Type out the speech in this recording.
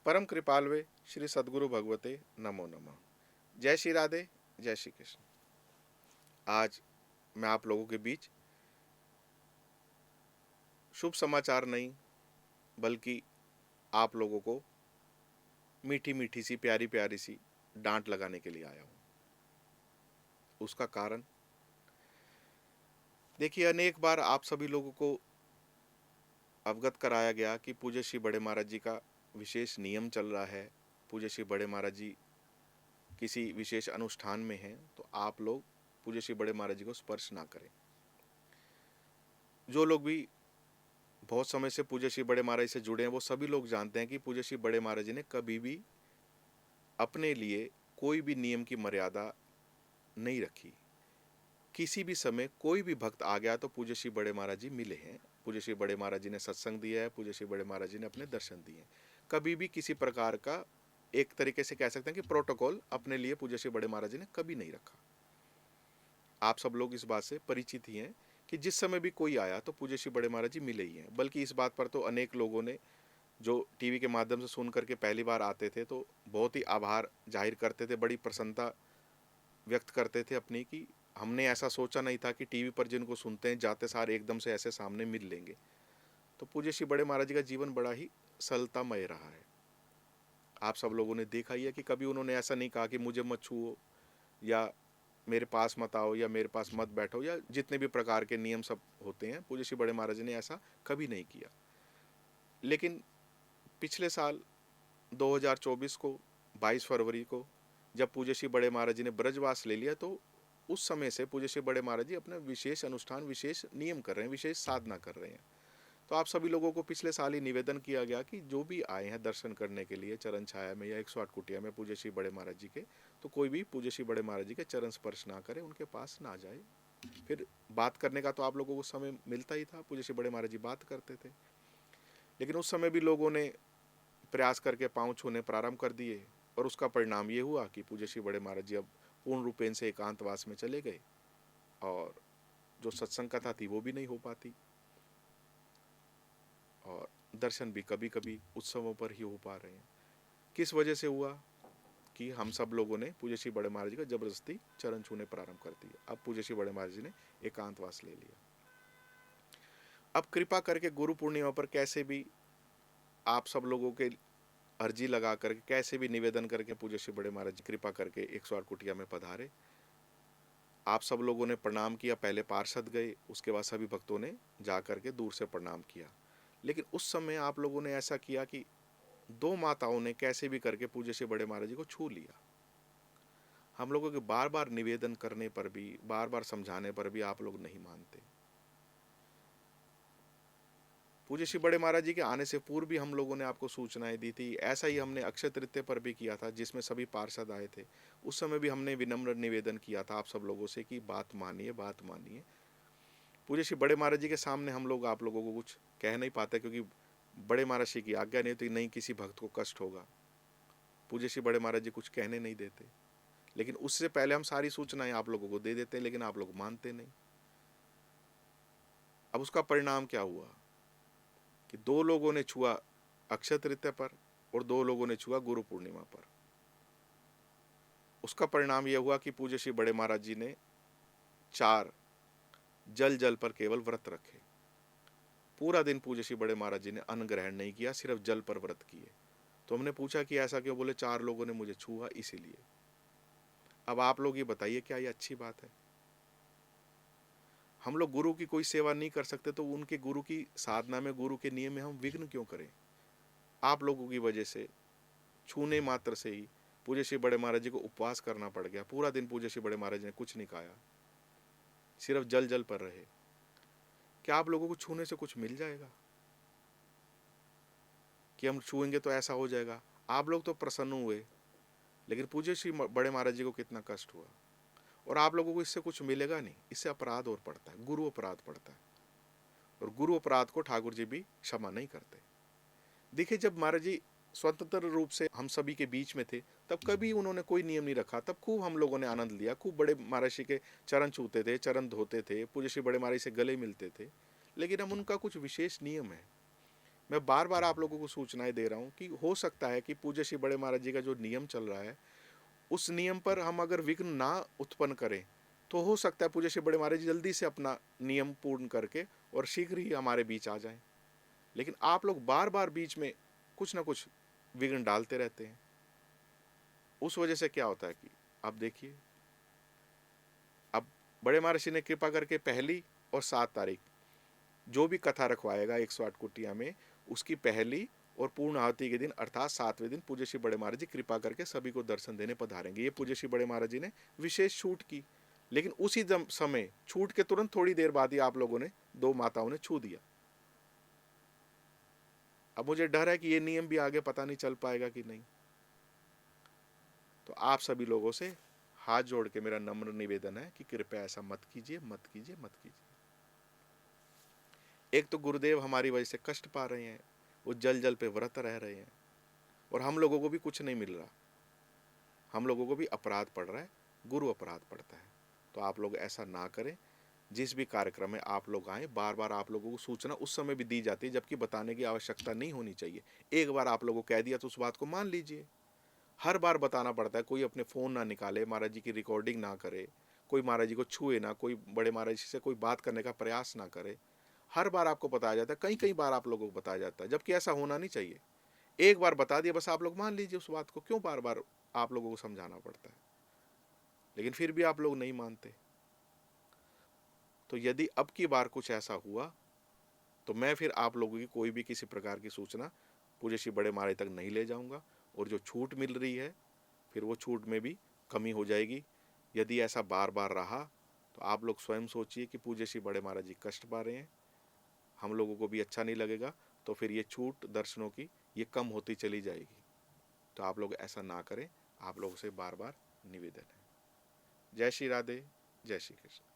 परम कृपालवे श्री सद्गुरु भगवते नमो नमः। जय श्री राधे, जय श्री कृष्ण। आज मैं आप लोगों के बीच शुभ समाचार नहीं बल्कि आप लोगों को मीठी मीठी सी प्यारी प्यारी सी डांट लगाने के लिए आया हूँ। उसका कारण देखिए, अनेक बार आप सभी लोगों को अवगत कराया गया कि पूज्य श्री बड़े महाराज जी का विशेष नियम चल रहा है, पूज्य श्री बड़े महाराज जी किसी विशेष अनुष्ठान में हैं, तो आप लोग पूज्य श्री बड़े महाराज जी को स्पर्श ना करें। जो लोग भी बहुत समय से पूज्य श्री बड़े महाराज से जुड़े हैं वो सभी लोग जानते हैं कि पूज्य श्री बड़े महाराज जी ने कभी भी अपने लिए कोई भी नियम की मर्यादा नहीं रखी। किसी भी समय कोई भी भक्त आ गया तो पूज्य श्री बड़े महाराज जी मिले हैं, पूज्य श्री बड़े महाराज जी ने सत्संग दिया है, पूज्य श्री बड़े महाराज जी ने अपने दर्शन दिए हैं। कभी भी किसी प्रकार का एक तरीके से कह सकते हैं कि प्रोटोकॉल अपने लिए पूज्य श्री बड़े महाराज जी ने कभी नहीं रखा। आप सब लोग इस बात से परिचित ही हैं कि जिस समय भी कोई आया तो पूज्य श्री बड़े महाराज जी मिले ही हैं। बल्कि इस बात पर तो अनेक लोगों ने जो टीवी के माध्यम से सुन करके पहली बार आते थे तो बहुत ही आभार जाहिर करते थे, बड़ी प्रसन्नता व्यक्त करते थे अपनी कि हमने ऐसा सोचा नहीं था कि टीवी पर जिनको सुनते हैं जाते सार एकदम से ऐसे सामने मिल लेंगे। तो पूज्य श्री बड़े महाराज जी का जीवन बड़ा ही सरलतामय रहा है। आप सब लोगों ने देखा ही है कि कभी उन्होंने ऐसा नहीं कहा कि मुझे मत छुओ या मेरे पास मत आओ या मेरे पास मत बैठो या जितने भी प्रकार के नियम सब होते हैं, पूज्य श्री बड़े महाराज जी ने ऐसा कभी नहीं किया। लेकिन पिछले साल 2024 को 22 फरवरी को जब पूज्य श्री बड़े महाराज जी ने ब्रजवास ले लिया तो उस समय से पूज्य श्री बड़े महाराज जी अपने विशेष अनुष्ठान, विशेष नियम कर रहे हैं, विशेष साधना कर रहे हैं। तो आप सभी लोगों को पिछले साल ही निवेदन किया गया कि जो भी आए हैं दर्शन करने के लिए चरण छाया में या 108 कुटिया में पूज्य श्री बड़े महाराज जी के, तो कोई भी पूज्य श्री बड़े महाराज जी के चरण स्पर्श ना करे, उनके पास ना जाए। फिर बात करने का तो आप लोगों को समय मिलता ही था, पूज्य श्री बड़े महाराज जी बात करते थे। लेकिन उस समय भी लोगों ने प्रयास करके पाँव छूने प्रारंभ कर दिए और उसका परिणाम ये हुआ कि पूज्य श्री बड़े महाराज जी अब पूर्ण रूपेण से एकांतवास में चले गए और जो सत्संग कथा थी वो भी नहीं हो पाती और दर्शन भी कभी कभी उत्सवों पर ही हो पा रहे हैं। किस वजह से हुआ कि हम सब लोगों ने पूज्य श्री बड़े महाराज जी का जबरदस्ती चरण छूने प्रारंभ कर दिया। अब पूज्य श्री बड़े महाराज जी ने एकांतवास ले लिया। अब कृपा करके गुरु पूर्णिमा पर कैसे भी आप सब लोगों के अर्जी लगा करके कैसे भी निवेदन करके पूज्य श्री बड़े महाराज जी कृपा करके 108 कुटिया में पधारे। आप सब लोगों ने प्रणाम किया, पहले पार्षद गए, उसके बाद सभी भक्तों ने जा करके दूर से प्रणाम किया। लेकिन उस समय आप लोगों ने ऐसा किया कि दो माताओं ने कैसे भी करके पूज्य श्री बड़े महाराज जी को छू लिया। हम लोगों के बार बार निवेदन करने पर भी, बार बार समझाने पर भी आप लोग नहीं मानते। पूज्य श्री बड़े महाराज जी के आने से पूर्व भी हम लोगों ने आपको सूचनाएं दी थी। ऐसा ही हमने अक्षय तृतीया पर भी किया था जिसमें सभी पार्षद आए थे। उस समय भी हमने विनम्र निवेदन किया था आप सब लोगों से कि बात मानिए, बात मानिए। पूज्य श्री बड़े महाराज जी के सामने हम लोग आप लोगों को कुछ कह नहीं पाते क्योंकि बड़े महाराज जी की आज्ञा नहीं तो नहीं किसी भक्त को कष्ट होगा। पूज्य श्री बड़े महाराज जी कुछ कहने नहीं देते, लेकिन उससे पहले हम सारी सूचनाएं आप लोगों को दे देते, लेकिन आप लोग मानते नहीं। अब उसका परिणाम क्या हुआ कि दो लोगों ने छुआ अक्षय तृतीया पर और दो लोगों ने छुआ गुरु पूर्णिमा पर। उसका परिणाम यह हुआ कि पूज्य श्री बड़े महाराज जी ने 4 जल पर केवल व्रत रखे। पूरा दिन पूज्य श्री बड़े महाराज जी ने अन्न ग्रहण नहीं किया, सिर्फ जल पर व्रत किए। तो हमने पूछा कि ऐसा क्यों? बोले 4 लोगों ने मुझे छुआ इसीलिए। अब आप लोग ये बताइए, क्या ये अच्छी बात है? हम लोग गुरु की कोई सेवा नहीं कर सकते तो उनके गुरु की साधना में, गुरु के नियम में हम विघ्न क्यों करें? आप लोगों की वजह से छूने मात्र से ही पूज्य श्री बड़े महाराज जी को उपवास करना पड़ गया। पूरा दिन पूज्य श्री बड़े महाराज ने कुछ नहीं खाया, सिर्फ जल पर रहे। क्या आप लोगों को छूने से कुछ मिल जाएगा कि हम छूएंगे तो ऐसा हो जाएगा? आप लोग तो प्रसन्न हुए, लेकिन पूज्य श्री बड़े महाराज जी को कितना कष्ट हुआ। और आप लोगों को इससे कुछ मिलेगा नहीं, इससे अपराध और पड़ता है, गुरु अपराध पड़ता है। और गुरु अपराध को ठाकुर जी भी क्षमा नहीं करते। देखिए, जब महाराज जी स्वतंत्र रूप से हम सभी के बीच में थे तब कभी उन्होंने कोई नियम नहीं रखा। तब खूब हम लोगों ने आनंद लिया, खूब बड़े महाराज जी के चरण छूते थे, चरण धोते थे, पूज्य श्री बड़े महाराज से गले मिलते थे। लेकिन अब उनका कुछ विशेष नियम है मैं बार बार आप लोगों को सूचनाएं दे रहा हूं कि हो सकता है कि पूज्य श्री बड़े महाराज जी का जो नियम चल रहा है उस नियम पर हम अगर विघ्न ना उत्पन्न करें तो हो सकता है पूज्य श्री बड़े महाराज जी जल्दी से अपना नियम पूर्ण करके और शीघ्र ही हमारे बीच आ जाएं। लेकिन आप लोग बार बार बीच में कुछ ना कुछ विघ्न डालते रहते हैं। उस वजह से क्या होता है कि अब देखिए, अब बड़े महर्षि ने कृपा करके 1 और 7 तारीख जो भी कथा रखवाएगा 108 कुटिया में, उसकी पहली और पूर्ण आहुति के दिन अर्थात 7वें दिन पूज्य श्री बड़े महाराज जी कृपा करके सभी को दर्शन देने पधारेंगे। ये पूज्य श्री बड़े महाराज जी ने विशेष छूट की। लेकिन उसी समय छूट के तुरंत थोड़ी देर बाद ही आप लोगों ने 2 माताओं ने छू दिया। अब मुझे डर है कि ये नियम भी आगे पता नहीं चल पाएगा कि नहीं। तो आप सभी लोगों से हाथ जोड़ के मेरा नम्र निवेदन है कि कृपया ऐसा मत कीजिए, मत कीजिए, मत कीजिए। एक तो गुरुदेव हमारी वजह से कष्ट पा रहे हैं, वो जल जल पे व्रत रह रहे हैं और हम लोगों को भी कुछ नहीं मिल रहा, हम लोगों को भी अपराध पड़ रहा है, गुरु अपराध पड़ता है। तो आप लोग ऐसा ना करें। जिस भी कार्यक्रम में आप लोग आए, बार बार आप लोगों को सूचना उस समय भी दी जाती है जबकि बताने की आवश्यकता नहीं होनी चाहिए। एक बार आप लोगों को कह दिया तो उस बात को मान लीजिए। हर बार बताना पड़ता है। कोई अपने फ़ोन ना निकाले, महाराज जी की रिकॉर्डिंग ना करे, कोई महाराज जी को छुए ना, कोई बड़े महाराज जी से कोई बात करने का प्रयास ना करे। हर बार आपको बताया जाता है, कई कई बार आप लोगों को बताया जाता है, जबकि ऐसा होना नहीं चाहिए। एक बार बता दिया बस, आप लोग मान लीजिए उस बात को। क्यों बार बार आप लोगों को समझाना पड़ता है? लेकिन फिर भी आप लोग नहीं मानते। तो यदि अब की बार कुछ ऐसा हुआ तो मैं फिर आप लोगों की कोई भी किसी प्रकार की सूचना पूज्य श्री बड़े महाराज तक नहीं ले जाऊंगा। और जो छूट मिल रही है फिर वो छूट में भी कमी हो जाएगी। यदि ऐसा बार बार रहा तो आप लोग स्वयं सोचिए कि पूज्य श्री बड़े महाराज जी कष्ट पा रहे हैं, हम लोगों को भी अच्छा नहीं लगेगा। तो फिर ये छूट दर्शनों की ये कम होती चली जाएगी। तो आप लोग ऐसा ना करें, आप लोगों से बार बार निवेदन है। जय श्री राधे, जय श्री कृष्ण।